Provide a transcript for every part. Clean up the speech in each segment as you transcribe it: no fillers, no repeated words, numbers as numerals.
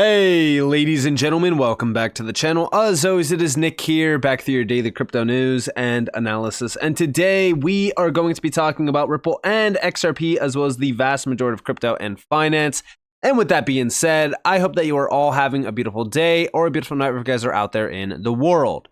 Hey, ladies and gentlemen, welcome back to the channel. As always, it is Nick here, back with your daily crypto news and analysis. And today we are going to be talking about Ripple and XRP, as well as the vast majority of crypto and finance. And with that being said, I hope that you are all having a beautiful day or a beautiful night wherever you guys are out there in the world.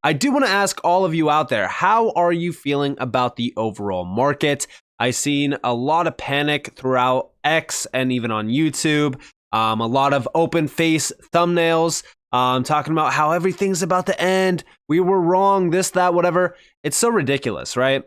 I do want to ask all of you out there, how are you feeling about the overall market? I've seen a lot of panic throughout X and even on YouTube. A lot of open face thumbnails talking about how everything's about to end. We were wrong, this, that, whatever. It's so ridiculous, right?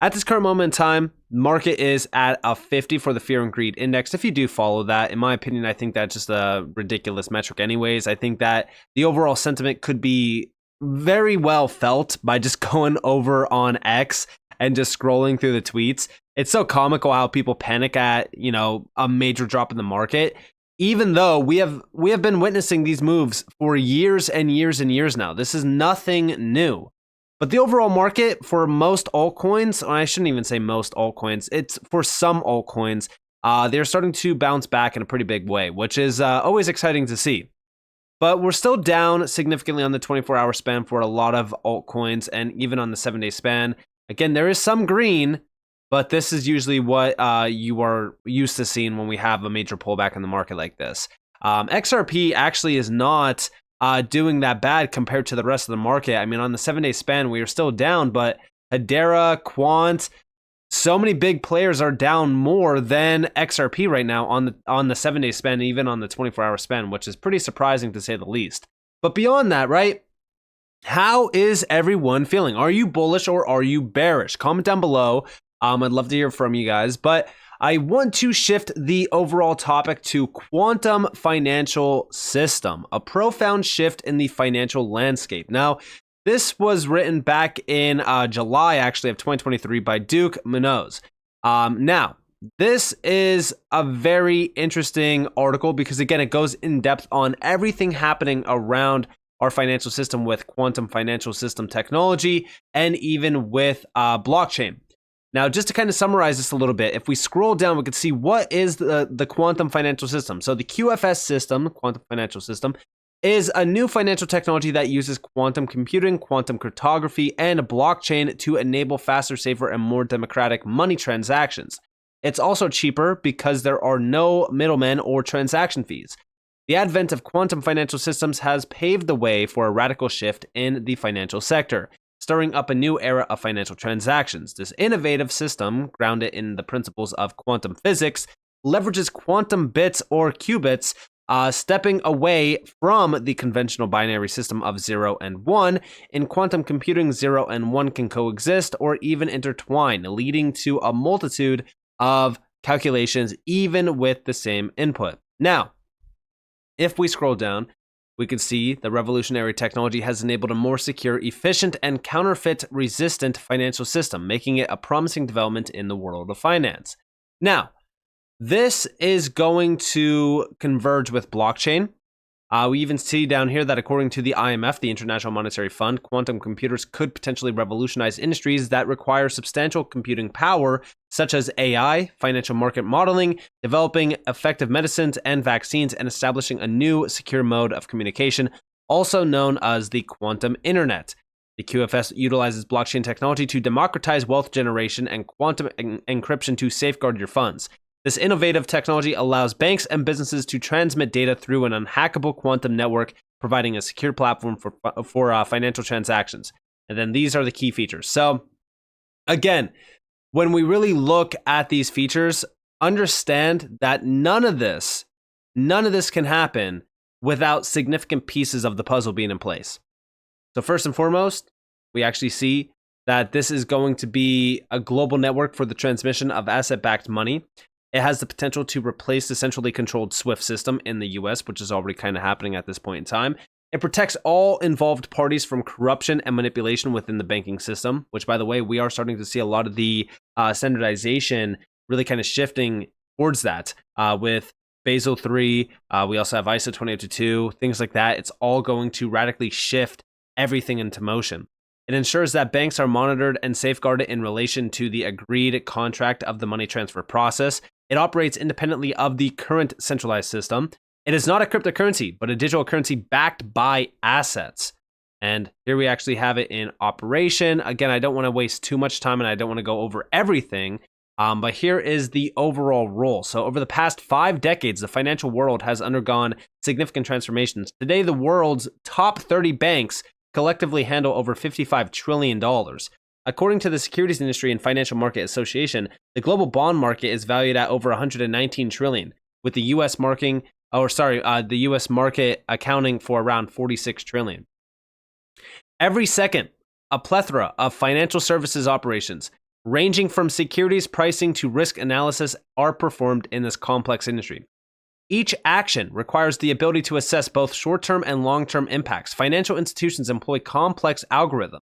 At this current moment in time, market is at a 50 for the Fear and Greed Index. If you do follow that, in my opinion, I think that's just a ridiculous metric anyways. I think that the overall sentiment could be very well felt by just going over on X and just scrolling through the tweets. It's so comical how people panic at, a major drop in the market. Even though we have been witnessing these moves for years and years and years now. This is nothing new. But the overall market for most altcoins, or I shouldn't even say most altcoins, it's for some altcoins, they're starting to bounce back in a pretty big way, which is always exciting to see. But we're still down significantly on the 24-hour span for a lot of altcoins and even on the 7-day span. Again, there is some green, but this is usually what you are used to seeing when we have a major pullback in the market like this. XRP actually is not doing that bad compared to the rest of the market. I mean, on the 7-day span, we are still down, but Hedera, Quant, so many big players are down more than XRP right now on the 7-day span, even on the 24-hour span, which is pretty surprising to say the least. But beyond that, right? How is everyone feeling? Are you bullish or are you bearish? Comment down below. I'd love to hear from you guys, but I want to shift the overall topic to quantum financial system, a profound shift in the financial landscape. Now, this was written back in July, actually, of 2023 by Duke Munoz. Now, this is a very interesting article because, again, it goes in depth on everything happening around our financial system with quantum financial system technology and even with blockchain. Now, just to kind of summarize this a little bit, if we scroll down, we can see what is the quantum financial system. So the QFS system, quantum financial system, is a new financial technology that uses quantum computing, quantum cryptography, and blockchain to enable faster, safer, and more democratic money transactions. It's also cheaper because there are no middlemen or transaction fees. The advent of quantum financial systems has paved the way for a radical shift in the financial sector, stirring up a new era of financial transactions. This innovative system, grounded in the principles of quantum physics, leverages quantum bits or qubits, stepping away from the conventional binary system of 0 and 1. In quantum computing, 0 and 1 can coexist or even intertwine, leading to a multitude of calculations even with the same input. Now, if we scroll down, we can see the revolutionary technology has enabled a more secure, efficient, and counterfeit-resistant financial system, making it a promising development in the world of finance. Now, this is going to converge with blockchain. We even see down here that according to the IMF, the International Monetary Fund, quantum computers could potentially revolutionize industries that require substantial computing power, such as AI, financial market modeling, developing effective medicines and vaccines, and establishing a new secure mode of communication, also known as the quantum internet. The QFS utilizes blockchain technology to democratize wealth generation and quantum encryption to safeguard your funds. This innovative technology allows banks and businesses to transmit data through an unhackable quantum network, providing a secure platform for financial transactions. And then these are the key features. So, again, when we really look at these features, understand that none of this can happen without significant pieces of the puzzle being in place. So first and foremost, we actually see that this is going to be a global network for the transmission of asset-backed money. It has the potential to replace the centrally controlled SWIFT system in the US, which is already kind of happening at this point in time. It protects all involved parties from corruption and manipulation within the banking system, which, by the way, we are starting to see a lot of the standardization really kind of shifting towards that with Basel III. We also have ISO 20022, things like that. It's all going to radically shift everything into motion. It ensures that banks are monitored and safeguarded in relation to the agreed contract of the money transfer process. It operates independently of the current centralized system. It is not a cryptocurrency, but a digital currency backed by assets. And here we actually have it in operation. Again, I don't want to waste too much time and I don't want to go over everything, but here is the overall role. So over the past 5 decades, the financial world has undergone significant transformations. Today, the world's top 30 banks collectively handle over $55 trillion. According to the Securities Industry and Financial Market Association, the global bond market is valued at over $119 trillion, with the U.S. market accounting for around $46 trillion. Every second, a plethora of financial services operations, ranging from securities pricing to risk analysis, are performed in this complex industry. Each action requires the ability to assess both short-term and long-term impacts. Financial institutions employ complex algorithms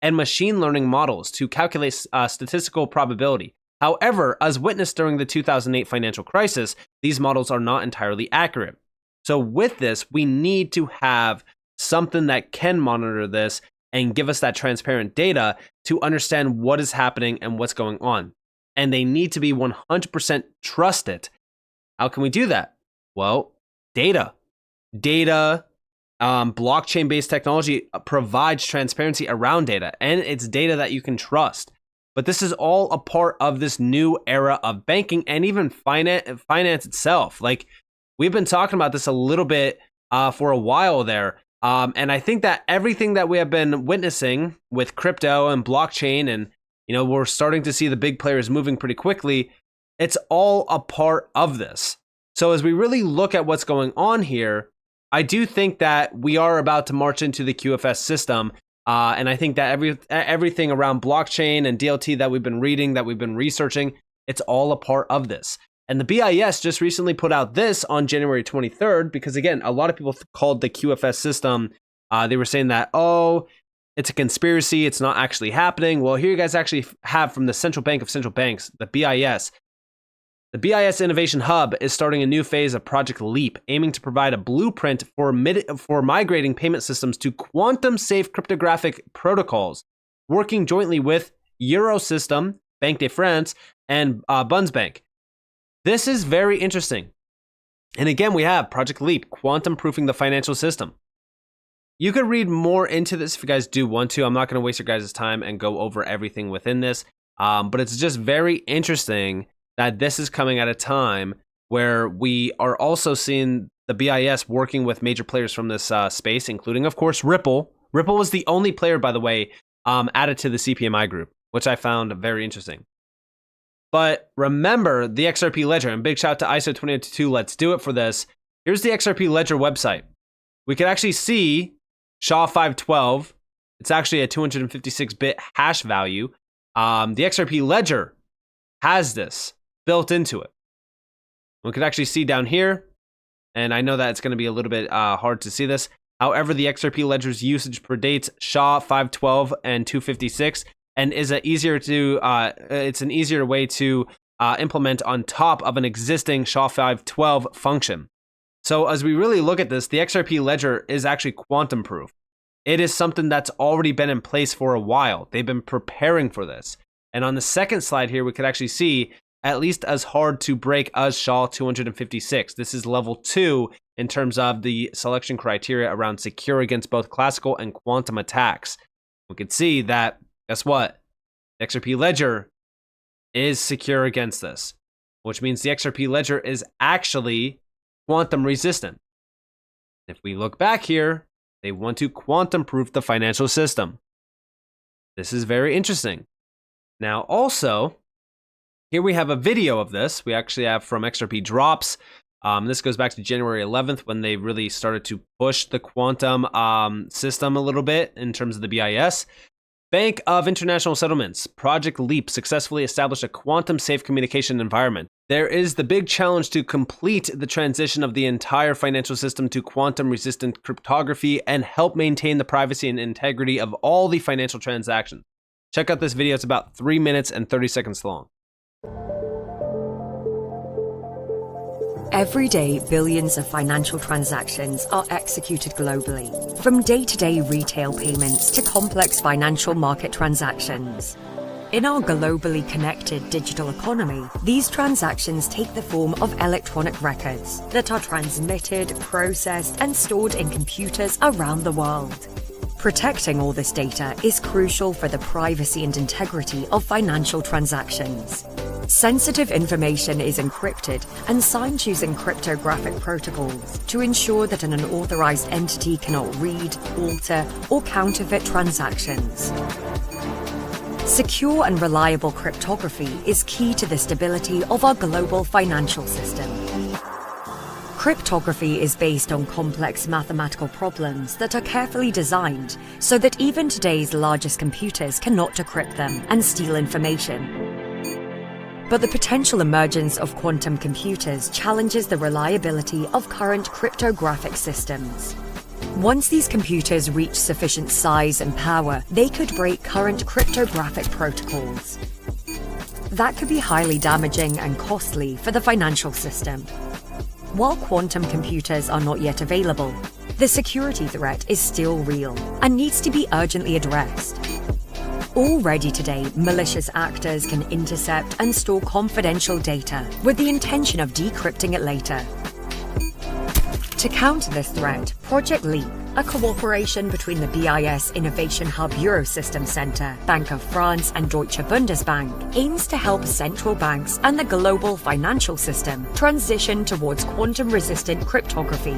and machine learning models to calculate statistical probability. However, as witnessed during the 2008 financial crisis, these models are not entirely accurate. So with this, we need to have something that can monitor this and give us that transparent data to understand what is happening and what's going on. And they need to be 100% trusted. How can we do that? Well, data. Blockchain-based technology provides transparency around data, and it's data that you can trust. But this is all a part of this new era of banking and even finance itself. Like, we've been talking about this a little bit for a while there. And I think that everything that we have been witnessing with crypto and blockchain, and we're starting to see the big players moving pretty quickly, it's all a part of this. So as we really look at what's going on here, I do think that we are about to march into the QFS system. And I think that everything around blockchain and DLT that we've been reading, that we've been researching, it's all a part of this. And the BIS just recently put out this on January 23rd, because again, a lot of people called the QFS system, they were saying that, oh, it's a conspiracy, it's not actually happening. Well, here you guys actually have from the Central Bank of Central Banks, the BIS. The BIS Innovation Hub is starting a new phase of Project Leap, aiming to provide a blueprint for migrating payment systems to quantum-safe cryptographic protocols, working jointly with Eurosystem, Banque de France, and Bundesbank. This is very interesting. And again, we have Project Leap, quantum-proofing the financial system. You could read more into this if you guys do want to. I'm not going to waste your guys' time and go over everything within this. But it's just very interesting that this is coming at a time where we are also seeing the BIS working with major players from this space, including, of course, Ripple. Ripple was the only player, by the way, added to the CPMI group, which I found very interesting. But remember the XRP Ledger, and big shout out to ISO 2022, let's do it for this. Here's the XRP Ledger website. We can actually see SHA-512. It's actually a 256-bit hash value. The XRP Ledger has this built into it. We can actually see down here, and I know that it's going to be a little bit hard to see this. However, the XRP Ledger's usage predates SHA-512 and 256, and is it's an easier way to implement on top of an existing SHA-512 function. So as we really look at this, the XRP Ledger is actually quantum proof. It is something that's already been in place for a while. They've been preparing for this. And on the second slide here, we could actually see at least as hard to break as SHA-256. This is level 2 in terms of the selection criteria around secure against both classical and quantum attacks. We could see that, guess what? The XRP Ledger is secure against this, which means the XRP Ledger is actually quantum resistant. If we look back here, they want to quantum proof the financial system. This is very interesting. Now, also, here we have a video of this. We actually have from XRP Drops. This goes back to January 11th when they really started to push the quantum system a little bit in terms of the BIS. Bank of International Settlements, Project Leap, successfully established a quantum-safe communication environment. There is the big challenge to complete the transition of the entire financial system to quantum-resistant cryptography and help maintain the privacy and integrity of all the financial transactions. Check out this video. It's about 3 minutes and 30 seconds long. Every day, billions of financial transactions are executed globally, from day-to-day retail payments to complex financial market transactions. In our globally connected digital economy, these transactions take the form of electronic records that are transmitted, processed, and stored in computers around the world. Protecting all this data is crucial for the privacy and integrity of financial transactions. Sensitive information is encrypted and signed using cryptographic protocols to ensure that an unauthorized entity cannot read, alter, or counterfeit transactions. Secure and reliable cryptography is key to the stability of our global financial system. Cryptography is based on complex mathematical problems that are carefully designed so that even today's largest computers cannot decrypt them and steal information. But the potential emergence of quantum computers challenges the reliability of current cryptographic systems. Once these computers reach sufficient size and power, they could break current cryptographic protocols. That could be highly damaging and costly for the financial system. While quantum computers are not yet available, the security threat is still real and needs to be urgently addressed. Already today, malicious actors can intercept and store confidential data with the intention of decrypting it later. To counter this threat, Project Leap, a cooperation between the BIS Innovation Hub Eurosystem Center, Bank of France, and Deutsche Bundesbank, aims to help central banks and the global financial system transition towards quantum-resistant cryptography.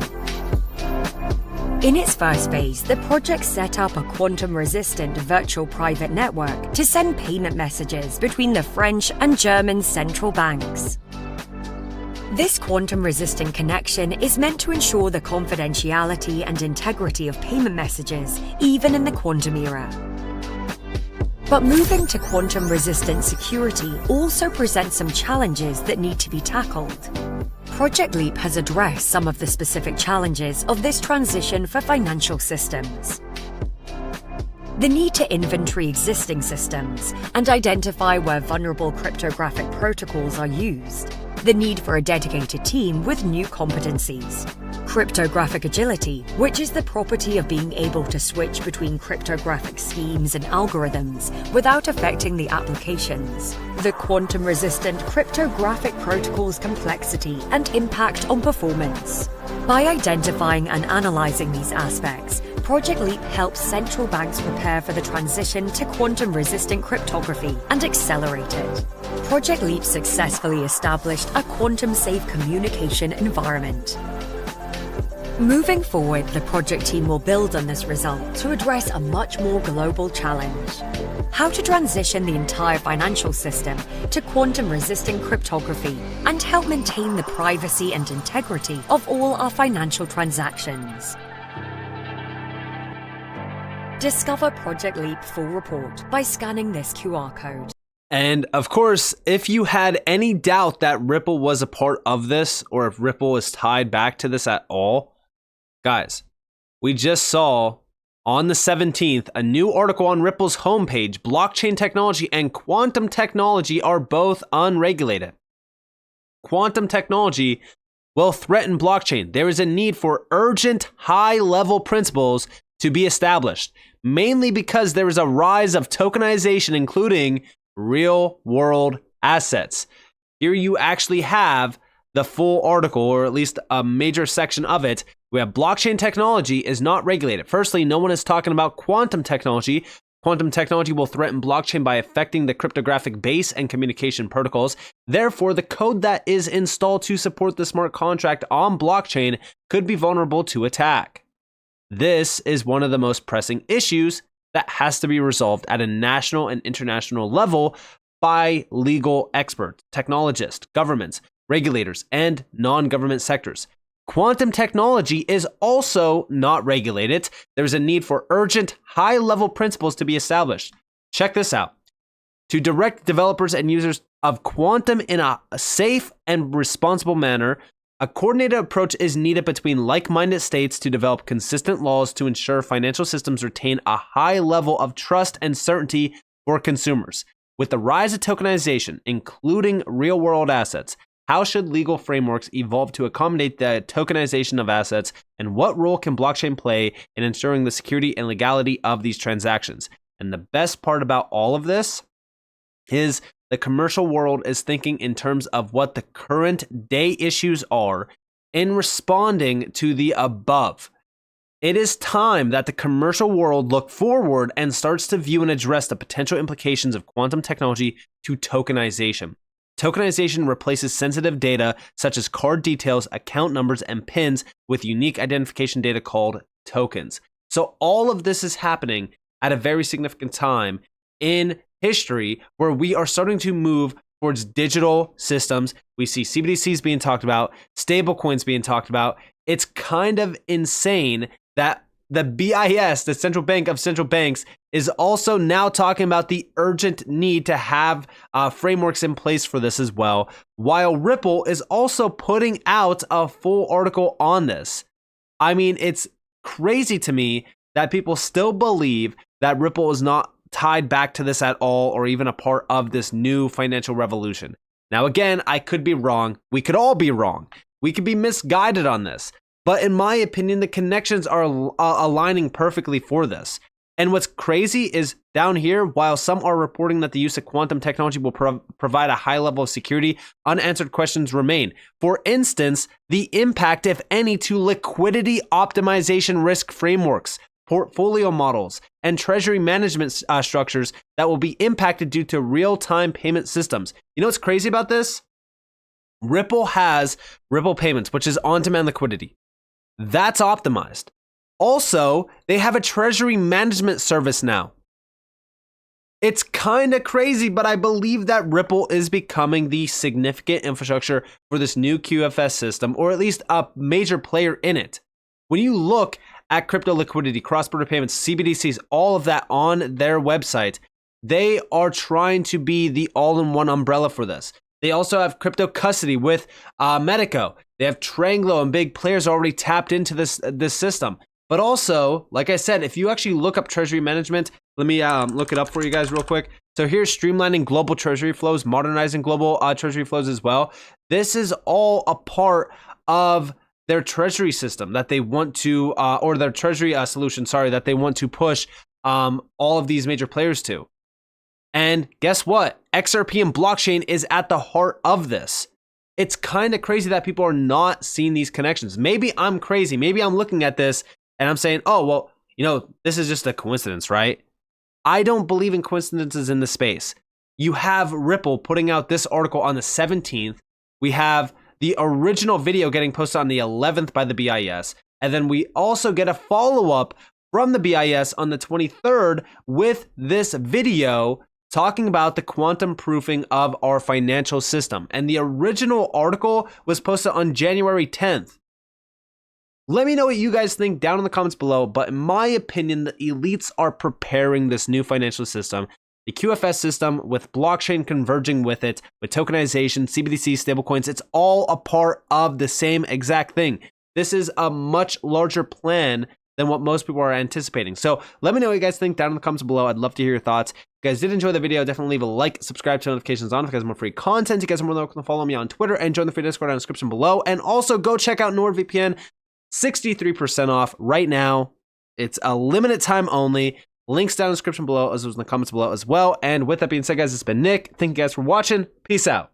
In its first phase, the project set up a quantum-resistant virtual private network to send payment messages between the French and German central banks. This quantum-resistant connection is meant to ensure the confidentiality and integrity of payment messages, even in the quantum era. But moving to quantum-resistant security also presents some challenges that need to be tackled. Project Leap has addressed some of the specific challenges of this transition for financial systems. The need to inventory existing systems and identify where vulnerable cryptographic protocols are used. The need for a dedicated team with new competencies. Cryptographic agility, which is the property of being able to switch between cryptographic schemes and algorithms without affecting the applications. The quantum-resistant cryptographic protocol's complexity and impact on performance. By identifying and analyzing these aspects, Project Leap helps central banks prepare for the transition to quantum-resistant cryptography and accelerate it. Project Leap successfully established a quantum-safe communication environment. Moving forward, the project team will build on this result to address a much more global challenge: how to transition the entire financial system to quantum-resistant cryptography and help maintain the privacy and integrity of all our financial transactions. Discover Project Leap full report by scanning this QR code. And of course, if you had any doubt that Ripple was a part of this, or if Ripple is tied back to this at all, guys, we just saw on the 17th a new article on Ripple's homepage. Blockchain technology and quantum technology are both unregulated. Quantum technology will threaten blockchain. There is a need for urgent high-level principles to be established, mainly because there is a rise of tokenization, including real-world assets. Here you actually have the full article, or at least a major section of it. We have blockchain technology is not regulated. Firstly, no one is talking about quantum technology. Quantum technology will threaten blockchain by affecting the cryptographic base and communication protocols. Therefore, the code that is installed to support the smart contract on blockchain could be vulnerable to attack. This is one of the most pressing issues that has to be resolved at a national and international level by legal experts, technologists, governments, regulators, and non-government sectors. Quantum technology is also not regulated. There's a need for urgent, high-level principles to be established. Check this out. To direct developers and users of quantum in a safe and responsible manner, a coordinated approach is needed between like-minded states to develop consistent laws to ensure financial systems retain a high level of trust and certainty for consumers. With the rise of tokenization, including real-world assets, how should legal frameworks evolve to accommodate the tokenization of assets, and what role can blockchain play in ensuring the security and legality of these transactions? And the best part about all of this is the commercial world is thinking in terms of what the current day issues are in responding to the above. It is time that the commercial world look forward and starts to view and address the potential implications of quantum technology to tokenization. Tokenization replaces sensitive data such as card details, account numbers, and PINs with unique identification data called tokens. So all of this is happening at a very significant time in history where we are starting to move towards digital systems. We see CBDCs being talked about, stablecoins being talked about. It's kind of insane that the BIS, the central bank of central banks, is also now talking about the urgent need to have frameworks in place for this as well, while Ripple is also putting out a full article on this. I mean, it's crazy to me that people still believe that Ripple is not tied back to this at all or even a part of this new financial revolution. Now, again, I could be wrong. We could all be wrong. We could be misguided on this. But in my opinion, the connections are aligning perfectly for this. And what's crazy is down here, while some are reporting that the use of quantum technology will provide a high level of security, unanswered questions remain. For instance, the impact, if any, to liquidity optimization risk frameworks, portfolio models, and treasury management structures that will be impacted due to real-time payment systems. You know what's crazy about this? Ripple has Ripple Payments, which is on-demand liquidity. That's optimized. Also, they have a treasury management service now. It's kind of crazy, but I believe that Ripple is becoming the significant infrastructure for this new QFS system, or at least a major player in it. When you look at crypto liquidity, cross-border payments, CBDCs, all of that on their website, they are trying to be the all-in-one umbrella for this. They also have crypto custody with Medico. They have Tranglo and big players already tapped into this system. But also, like I said, if you actually look up treasury management, let me look it up for you guys real quick. So here's streamlining global treasury flows, modernizing global treasury flows as well. This is all a part of their treasury system that they want to, or their treasury solution, that they want to push all of these major players to. And guess what? XRP and blockchain is at the heart of this. It's kind of crazy that people are not seeing these connections. Maybe I'm crazy. Maybe I'm looking at this and I'm saying, oh, well, you know, this is just a coincidence, right? I don't believe in coincidences in this space. You have Ripple putting out this article on the 17th. We have the original video getting posted on the 11th by the BIS. And then we also get a follow-up from the BIS on the 23rd with this video talking about the quantum proofing of our financial system. And the original article was posted on January 10th. Let me know what you guys think down in the comments below. But in my opinion, the elites are preparing this new financial system, the QFS system, with blockchain converging with it, with tokenization, CBDC, stablecoins. It's all a part of the same exact thing. This is a much larger plan than what most people are anticipating. So let me know what you guys think down in the comments below. I'd love to hear your thoughts. If you guys did enjoy the video, definitely leave a like, subscribe, turn notifications on if you guys want more free content. You guys are more than welcome to follow me on Twitter and join the free Discord in the description below. And also go check out NordVPN, 63% off right now. It's a limited time only. Links down in the description below, as well as in the comments below as well. And with that being said, guys, it's been Nick. Thank you guys for watching. Peace out.